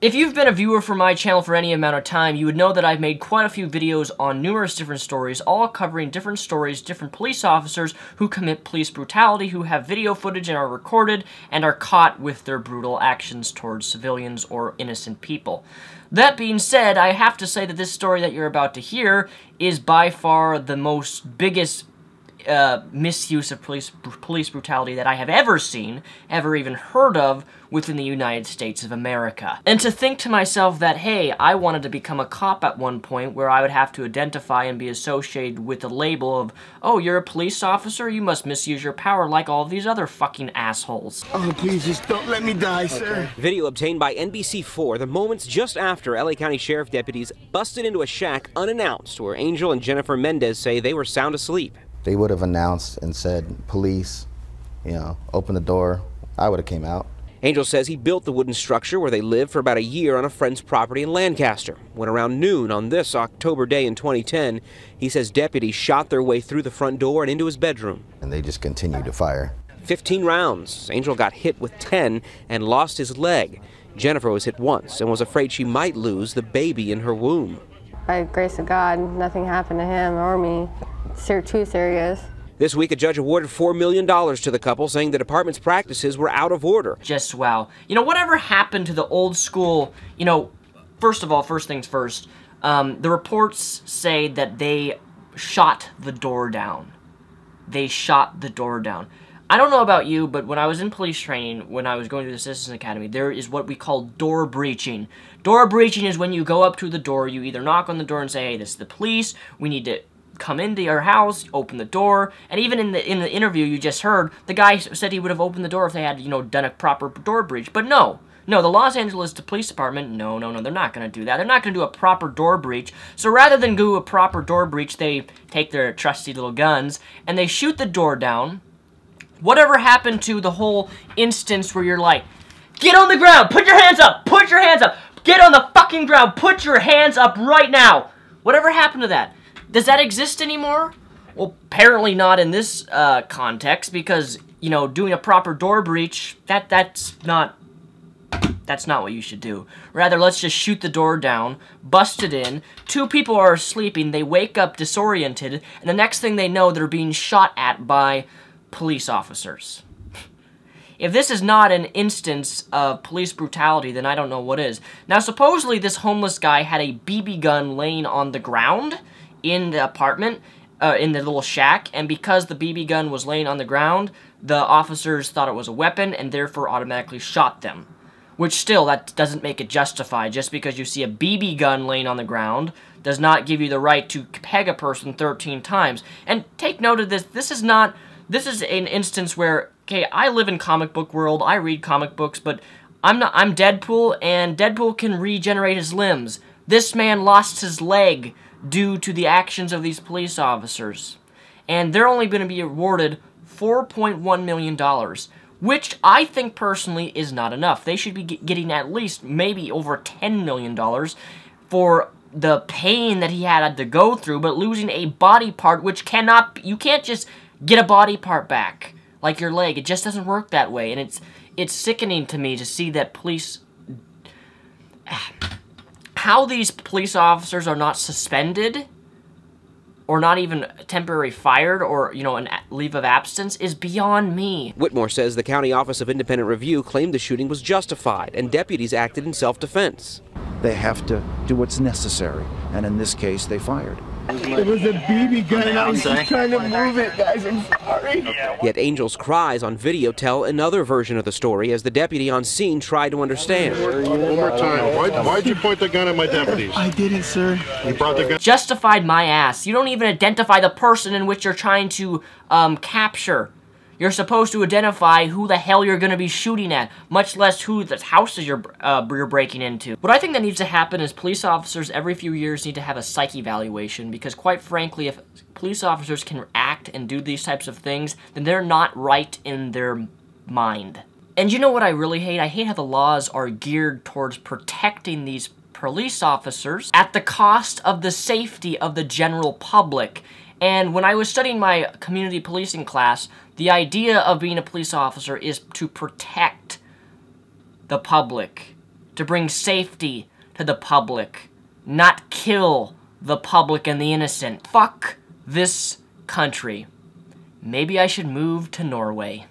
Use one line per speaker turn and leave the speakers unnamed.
If you've been a viewer for my channel for any amount of time, you would know that I've made quite a few videos on numerous different stories, all covering different stories, different police officers who commit police brutality, who have video footage and are recorded, and are caught with their brutal actions towards civilians or innocent people. That being said, I have to say that this story that you're about to hear is by far the biggest misuse of police brutality that I have ever seen, ever even heard of, within the United States of America. And to think to myself that, hey, I wanted to become a cop at one point where I would have to identify and be associated with the label of, oh, you're a police officer? You must misuse your power like all these other fucking assholes.
Oh, please, just don't let me die, sir.
Video obtained by NBC4, the moments just after LA County Sheriff deputies busted into a shack unannounced where Angel and Jennifer Mendez say they were sound asleep.
They would have announced and said, police, open the door. I would have came out.
Angel says he built the wooden structure where they lived for about a year on a friend's property in Lancaster. When around noon on this October day in 2010, he says deputies shot their way through the front door and into his bedroom.
And they just continued to fire.
15 rounds. Angel got hit with 10 and lost his leg. Jennifer was hit once and was afraid she might lose the baby in her womb.
By the grace of God, nothing happened to him or me. Too serious.
This week, a judge awarded $4 million to the couple, saying the department's practices were out of order.
Just wow. Whatever happened to the old school, first of all, first things first, the reports say that they shot the door down. They shot the door down. I don't know about you, but when I was in police training, when I was going to the Citizens Academy, there is what we call door breaching. Door breaching is when you go up to the door, you either knock on the door and say, hey, this is the police, we need to come into your house, open the door, and even in the interview you just heard, the guy said he would have opened the door if they had, done a proper door breach. But no, the Los Angeles Police Department, no, they're not going to do that. They're not going to do a proper door breach. So rather than do a proper door breach, they take their trusty little guns and they shoot the door down. Whatever happened to the whole instance where you're like, get on the ground, put your hands up, put your hands up, get on the fucking ground, put your hands up right now. Whatever happened to that? Does that exist anymore? Well, apparently not in this context, because, doing a proper door breach, that's not what you should do. Rather, let's just shoot the door down, bust it in, two people are sleeping, they wake up disoriented, and the next thing they know, they're being shot at by police officers. If this is not an instance of police brutality, then I don't know what is. Now, supposedly this homeless guy had a BB gun laying on the ground in the apartment, in the little shack, and because the BB gun was laying on the ground, the officers thought it was a weapon and therefore automatically shot them. Which still, that doesn't make it justified. Just because you see a BB gun laying on the ground does not give you the right to peg a person 13 times. And take note of this, this is an instance where, okay, I live in comic book world, I read comic books, but I'm Deadpool, and Deadpool can regenerate his limbs. This man lost his leg due to the actions of these police officers. And they're only going to be awarded $4.1 million, which I think personally is not enough. They should be getting at least maybe over $10 million for the pain that he had to go through, but losing a body part which you can't just get a body part back, like your leg. It just doesn't work that way, and it's sickening to me to see that how these police officers are not suspended, or not even temporarily fired, or, an leave of absence, is beyond me.
Whitmore says the County Office of Independent Review claimed the shooting was justified, and deputies acted in self-defense.
They have to do what's necessary, and in this case, they fired.
It was a BB gun and I was just trying to move it, guys. I'm sorry.
Yet Angel's cries on video tell another version of the story as the deputy on scene tried to understand.
One more time. Why'd you point the gun at my deputies?
I didn't, sir.
You brought the gun.
Justified my ass. You don't even identify the person in which you're trying to capture. You're supposed to identify who the hell you're going to be shooting at, much less who the houses you're breaking into. What I think that needs to happen is police officers every few years need to have a psych evaluation, because quite frankly, if police officers can act and do these types of things, then they're not right in their mind. And you know what I really hate? I hate how the laws are geared towards protecting these police officers at the cost of the safety of the general public. And when I was studying my community policing class, the idea of being a police officer is to protect the public. to bring safety to the public, not kill the public and the innocent. Fuck this country. Maybe I should move to Norway.